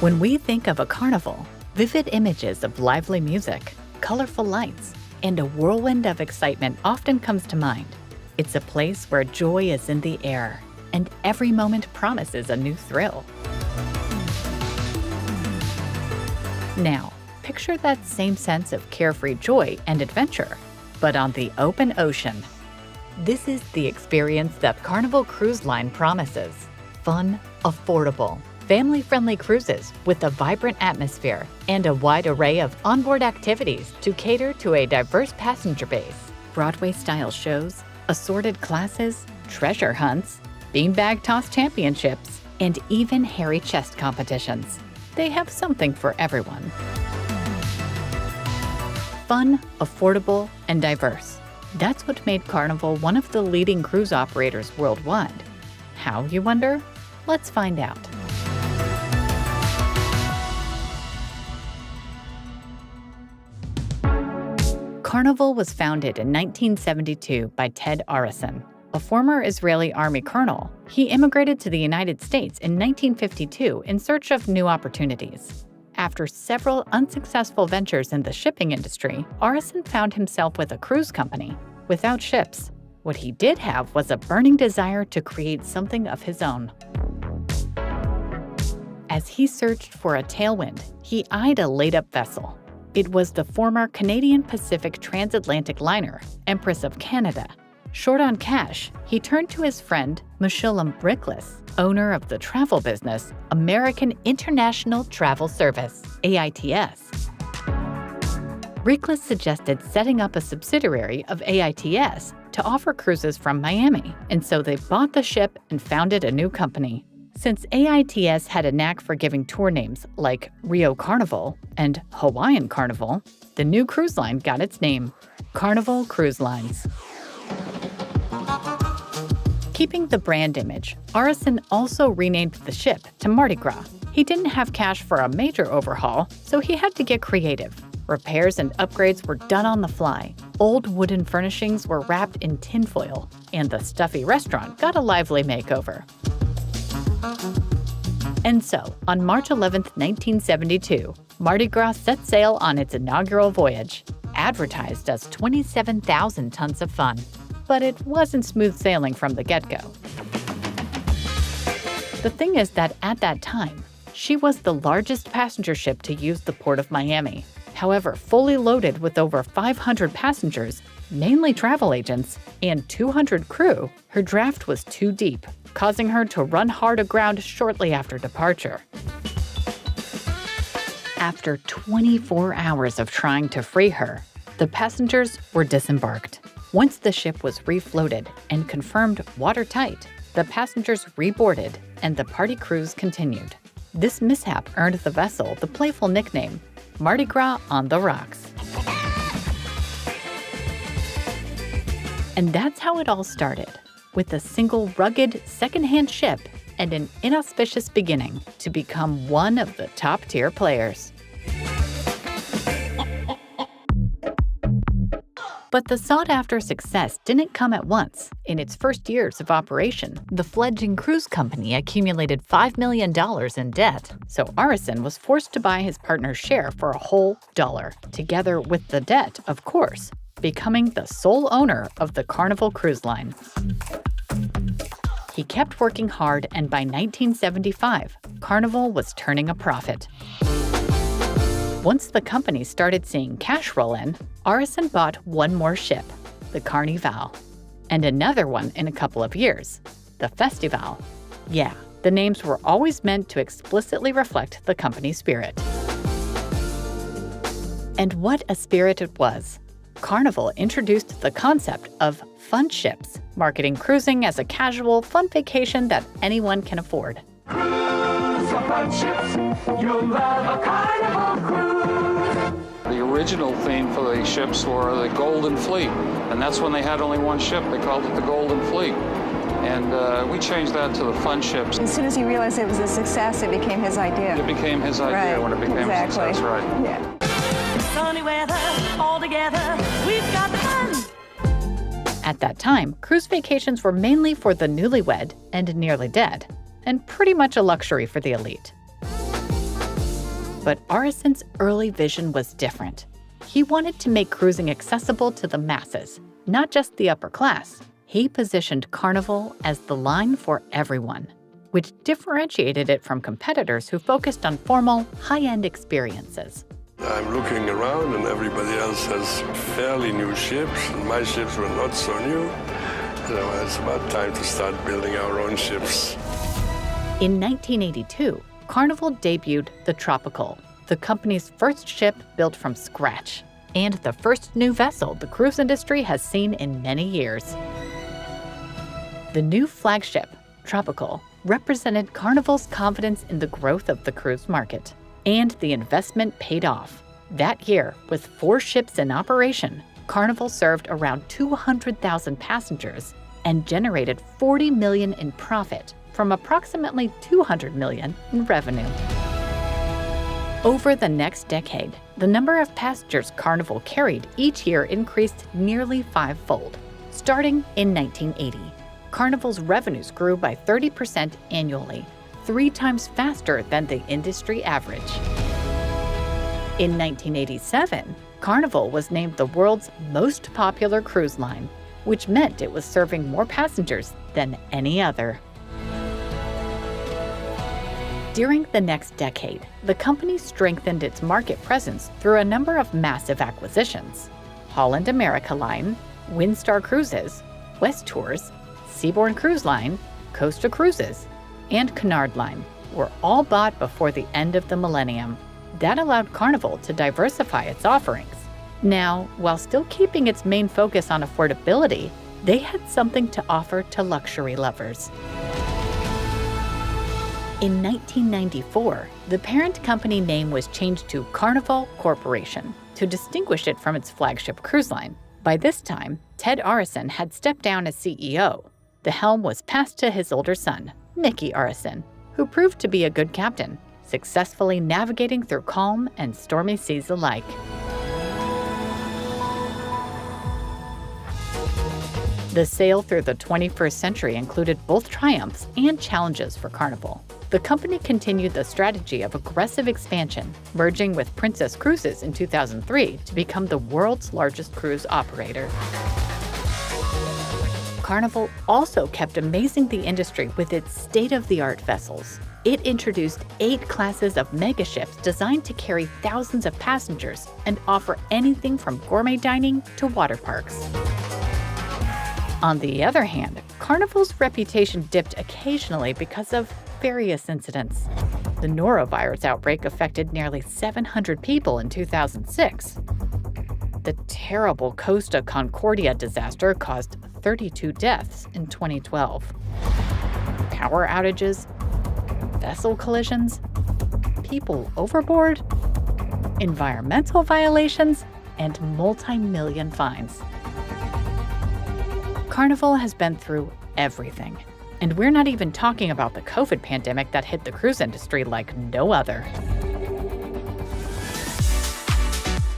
When we think of a carnival, vivid images of lively music, colorful lights, and a whirlwind of excitement often comes to mind. It's a place where joy is in the air, and every moment promises a new thrill. Now, picture that same sense of carefree joy and adventure, but on the open ocean. This is the experience that Carnival Cruise Line promises. Fun, affordable, family-friendly cruises with a vibrant atmosphere and a wide array of onboard activities to cater to a diverse passenger base. Broadway-style shows, assorted classes, treasure hunts, beanbag toss championships, and even hairy chest competitions. They have something for everyone. Fun, affordable, and diverse. That's what made Carnival one of the leading cruise operators worldwide. How, you wonder? Let's find out. Carnival was founded in 1972 by Ted Arison, a former Israeli army colonel. He immigrated to the United States in 1952 in search of new opportunities. After several unsuccessful ventures in the shipping industry, Arison found himself with a cruise company, without ships. What he did have was a burning desire to create something of his own. As he searched for a tailwind, he eyed a laid-up vessel. It was the former Canadian Pacific transatlantic liner, Empress of Canada. Short on cash, he turned to his friend, Meshulam Riklis, owner of the travel business, American International Travel Service, AITS. Riklis suggested setting up a subsidiary of AITS to offer cruises from Miami, and so they bought the ship and founded a new company. Since AITS had a knack for giving tour names like Rio Carnival and Hawaiian Carnival, the new cruise line got its name, Carnival Cruise Lines. Keeping the brand image, Arison also renamed the ship to Mardi Gras. He didn't have cash for a major overhaul, so he had to get creative. Repairs and upgrades were done on the fly. Old wooden furnishings were wrapped in tinfoil, and the stuffy restaurant got a lively makeover. And so, on March 11, 1972, Mardi Gras set sail on its inaugural voyage, advertised as 27,000 tons of fun. But it wasn't smooth sailing from the get-go. The thing is that at that time, she was the largest passenger ship to use the port of Miami. However, fully loaded with over 500 passengers, mainly travel agents, and 200 crew, her draft was too deep, causing her to run hard aground shortly after departure. After 24 hours of trying to free her, the passengers were disembarked. Once the ship was refloated and confirmed watertight, the passengers reboarded and the party cruise continued. This mishap earned the vessel the playful nickname, Mardi Gras on the Rocks. And that's how it all started, with a single rugged second-hand ship and an inauspicious beginning to become one of the top-tier players. But the sought-after success didn't come at once. In its first years of operation, the fledgling cruise company accumulated $5 million in debt, so Arison was forced to buy his partner's share for a whole $1, together with the debt, of course, becoming the sole owner of the Carnival Cruise Line. He kept working hard, and by 1975, Carnival was turning a profit. Once the company started seeing cash roll in, Arison bought one more ship, the Carnival, and another one in a couple of years, the Festival. Yeah, the names were always meant to explicitly reflect the company's spirit. And what a spirit it was! Carnival introduced the concept of fun ships, marketing cruising as a casual, fun vacation that anyone can afford. Cruise your fun ships, you'll love a Carnival cruise. The original theme for the ships were the Golden Fleet, and that's when they had only one ship. They called it the Golden Fleet. And we changed that to the fun ships. As soon as he realized it was a success, it became his idea. It became his idea when it became a success, right? Yeah. Sunny weather, all together, we've got fun. At that time, cruise vacations were mainly for the newlywed and nearly dead, and pretty much a luxury for the elite. But Arison's early vision was different. He wanted to make cruising accessible to the masses, not just the upper class. He positioned Carnival as the line for everyone, which differentiated it from competitors who focused on formal, high-end experiences. I'm looking around and everybody else has fairly new ships, and my ships were not so new. So it's about time to start building our own ships. In 1982, Carnival debuted the Tropical, the company's first ship built from scratch, and the first new vessel the cruise industry has seen in many years. The new flagship, Tropical, represented Carnival's confidence in the growth of the cruise market. And the investment paid off. That year, with 4 ships in operation, Carnival served around 200,000 passengers and generated $40 million in profit from approximately $200 million in revenue. Over the next decade, the number of passengers Carnival carried each year increased nearly 5-fold. Starting in 1980, Carnival's revenues grew by 30% annually, 3 times faster than the industry average. In 1987, Carnival was named the world's most popular cruise line, which meant it was serving more passengers than any other. During the next decade, the company strengthened its market presence through a number of massive acquisitions. Holland America Line, Windstar Cruises, West Tours, Seabourn Cruise Line, Costa Cruises, and Cunard Line were all bought before the end of the millennium. That allowed Carnival to diversify its offerings. Now, while still keeping its main focus on affordability, they had something to offer to luxury lovers. In 1994, the parent company name was changed to Carnival Corporation to distinguish it from its flagship cruise line. By this time, Ted Arison had stepped down as CEO. The helm was passed to his older son, Mickey Arison, who proved to be a good captain, successfully navigating through calm and stormy seas alike. The sail through the 21st century included both triumphs and challenges for Carnival. The company continued the strategy of aggressive expansion, merging with Princess Cruises in 2003 to become the world's largest cruise operator. Carnival also kept amazing the industry with its state-of-the-art vessels. It introduced 8 classes of megaships designed to carry thousands of passengers and offer anything from gourmet dining to water parks. On the other hand, Carnival's reputation dipped occasionally because of various incidents. The norovirus outbreak affected nearly 700 people in 2006. The terrible Costa Concordia disaster caused 32 deaths in 2012. Power outages, vessel collisions, people overboard, environmental violations, and multi-million fines. Carnival has been through everything. And we're not even talking about the COVID pandemic that hit the cruise industry like no other.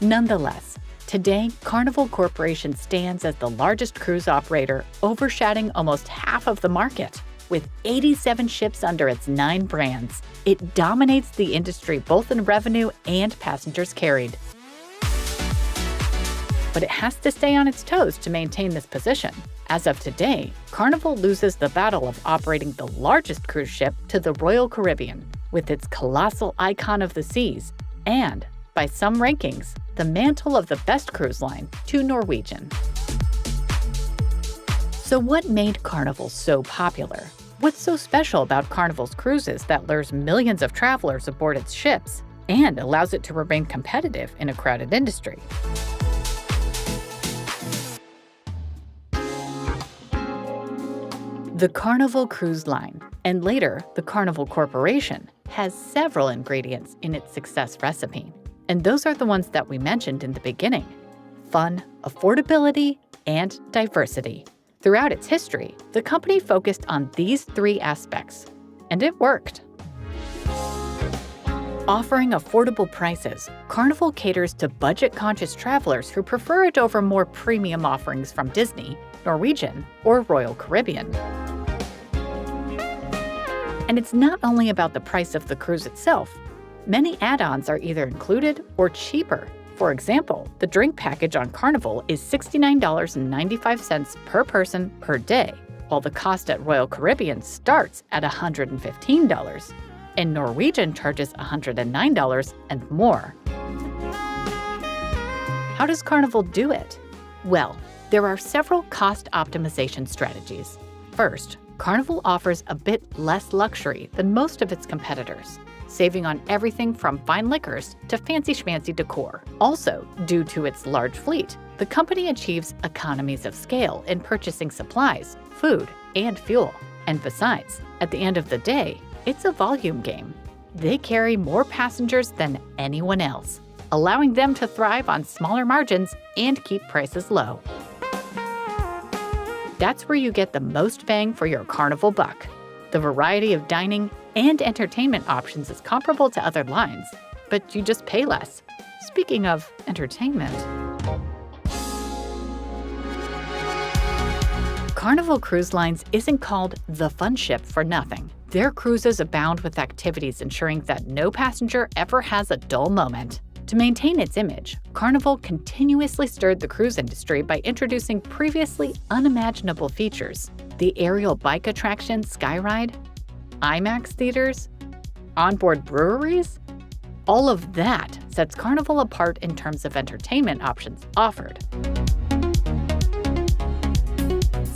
Nonetheless, today, Carnival Corporation stands as the largest cruise operator, overshadowing almost half of the market. With 87 ships under its 9 brands, it dominates the industry both in revenue and passengers carried. But it has to stay on its toes to maintain this position. As of today, Carnival loses the battle of operating the largest cruise ship to the Royal Caribbean, with its colossal icon of the seas, and, by some rankings, the mantle of the best cruise line to Norwegian. So what made Carnival so popular? What's so special about Carnival's cruises that lures millions of travelers aboard its ships and allows it to remain competitive in a crowded industry? The Carnival Cruise Line, and later the Carnival Corporation, has several ingredients in its success recipe. And those are the ones that we mentioned in the beginning: fun, affordability, and diversity. Throughout its history, the company focused on these 3 aspects, and it worked. Offering affordable prices, Carnival caters to budget-conscious travelers who prefer it over more premium offerings from Disney, Norwegian, or Royal Caribbean. And it's not only about the price of the cruise itself. Many add-ons are either included or cheaper. For example, the drink package on Carnival is $69.95 per person per day, while the cost at Royal Caribbean starts at $115, and Norwegian charges $109 and more. How does Carnival do it? Well, there are several cost optimization strategies. First, Carnival offers a bit less luxury than most of its competitors, saving on everything from fine liquors to fancy-schmancy decor. Also, due to its large fleet, the company achieves economies of scale in purchasing supplies, food, and fuel. And besides, at the end of the day, it's a volume game. They carry more passengers than anyone else, allowing them to thrive on smaller margins and keep prices low. That's where you get the most bang for your Carnival buck. The variety of dining and entertainment options is comparable to other lines, but you just pay less. Speaking of entertainment, Carnival Cruise Lines isn't called the fun ship for nothing. Their cruises abound with activities ensuring that no passenger ever has a dull moment. To maintain its image, Carnival continuously stirred the cruise industry by introducing previously unimaginable features: the aerial bike attraction Skyride, IMAX theaters, onboard breweries. All of that sets Carnival apart in terms of entertainment options offered.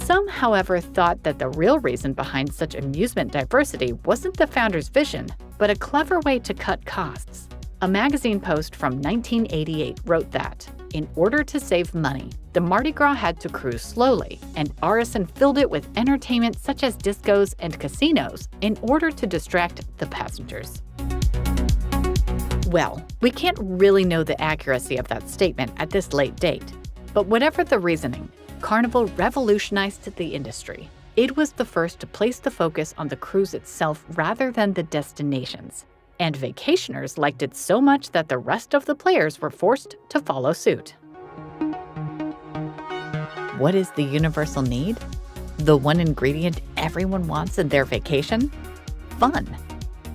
Some, however, thought that the real reason behind such amusement diversity wasn't the founder's vision, but a clever way to cut costs. A magazine post from 1988 wrote that, in order to save money, the Mardi Gras had to cruise slowly, and Arison filled it with entertainment such as discos and casinos in order to distract the passengers. Well, we can't really know the accuracy of that statement at this late date, but whatever the reasoning, Carnival revolutionized the industry. It was the first to place the focus on the cruise itself rather than the destinations. And vacationers liked it so much that the rest of the players were forced to follow suit. What is the universal need? The one ingredient everyone wants in their vacation? Fun.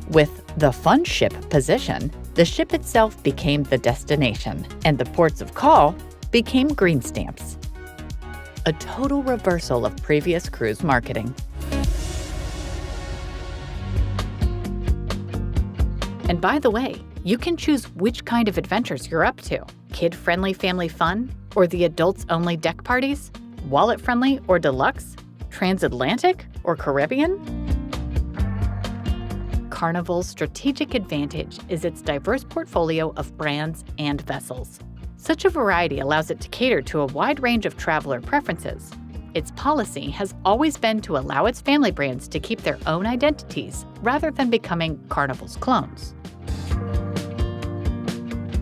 With the fun ship position, the ship itself became the destination, and the ports of call became green stamps. A total reversal of previous cruise marketing. And by the way, you can choose which kind of adventures you're up to. Kid-friendly family fun, or the adults-only deck parties? Wallet-friendly or deluxe? Transatlantic or Caribbean? Carnival's strategic advantage is its diverse portfolio of brands and vessels. Such a variety allows it to cater to a wide range of traveler preferences. Its policy has always been to allow its family brands to keep their own identities rather than becoming Carnival's clones.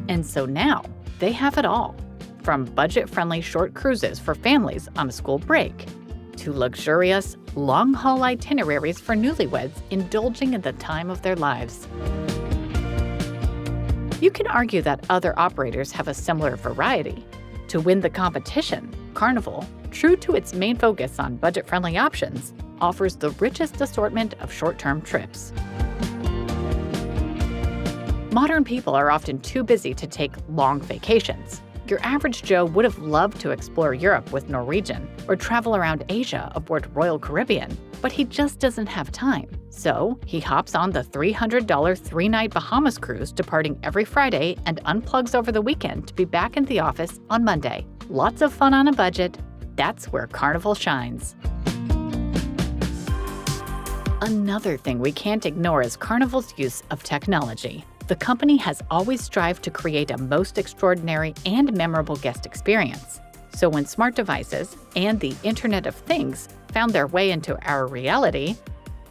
And so now, they have it all, from budget-friendly short cruises for families on a school break, to luxurious, long-haul itineraries for newlyweds indulging in the time of their lives. You can argue that other operators have a similar variety. To win the competition, Carnival, true to its main focus on budget-friendly options, offers the richest assortment of short-term trips. Modern people are often too busy to take long vacations. Your average Joe would have loved to explore Europe with Norwegian or travel around Asia aboard Royal Caribbean, but he just doesn't have time. So he hops on the $300 three-night Bahamas cruise departing every Friday and unplugs over the weekend to be back in the office on Monday. Lots of fun on a budget. That's where Carnival shines. Another thing we can't ignore is Carnival's use of technology. The company has always strived to create a most extraordinary and memorable guest experience. So when smart devices and the Internet of Things found their way into our reality,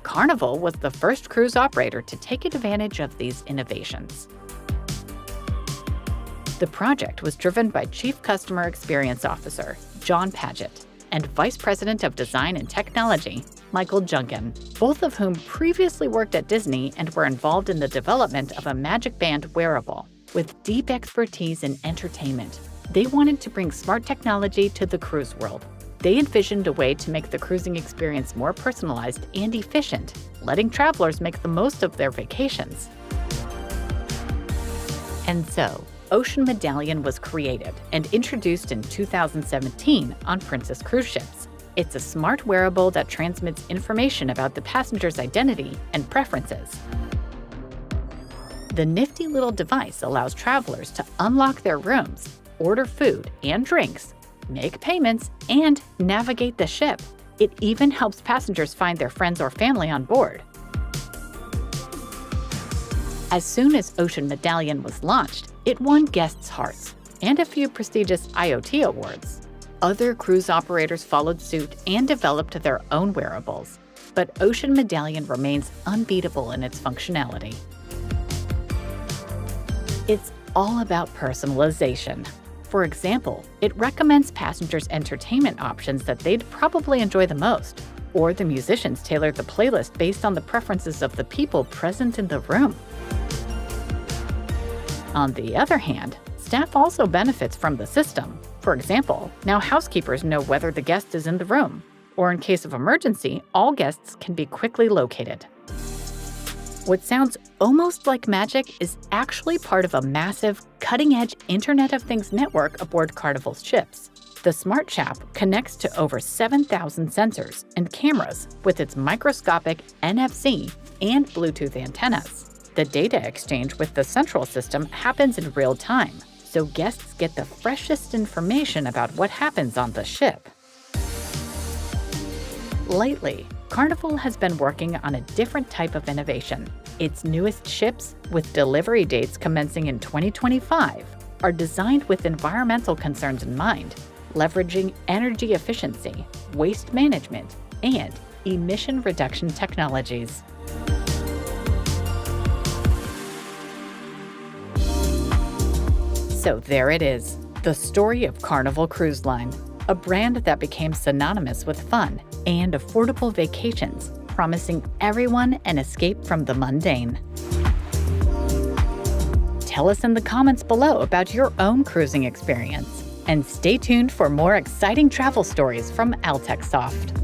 Carnival was the first cruise operator to take advantage of these innovations. The project was driven by Chief Customer Experience Officer John Paget and Vice President of Design and Technology Michael Junkin, both of whom previously worked at Disney and were involved in the development of a Magic Band wearable. With deep expertise in entertainment, they wanted to bring smart technology to the cruise world. They envisioned a way to make the cruising experience more personalized and efficient, letting travelers make the most of their vacations. And so, Ocean Medallion was created and introduced in 2017 on Princess cruise ships. It's a smart wearable that transmits information about the passenger's identity and preferences. The nifty little device allows travelers to unlock their rooms, order food and drinks, make payments, and navigate the ship. It even helps passengers find their friends or family on board. As soon as Ocean Medallion was launched, it won guests' hearts and a few prestigious IoT awards. Other cruise operators followed suit and developed their own wearables, but Ocean Medallion remains unbeatable in its functionality. It's all about personalization. For example, it recommends passengers entertainment options that they'd probably enjoy the most, or the musicians tailor the playlist based on the preferences of the people present in the room. On the other hand, staff also benefits from the system. For example, now housekeepers know whether the guest is in the room, or in case of emergency, all guests can be quickly located. What sounds almost like magic is actually part of a massive, cutting-edge Internet of Things network aboard Carnival's ships. The Smart Chap connects to over 7,000 sensors and cameras with its microscopic NFC and Bluetooth antennas. The data exchange with the central system happens in real time, so guests get the freshest information about what happens on the ship. Lately, Carnival has been working on a different type of innovation. Its newest ships, with delivery dates commencing in 2025, are designed with environmental concerns in mind, leveraging energy efficiency, waste management, and emission reduction technologies. So there it is, the story of Carnival Cruise Line, a brand that became synonymous with fun and affordable vacations, promising everyone an escape from the mundane. Tell us in the comments below about your own cruising experience, and stay tuned for more exciting travel stories from Altec Soft.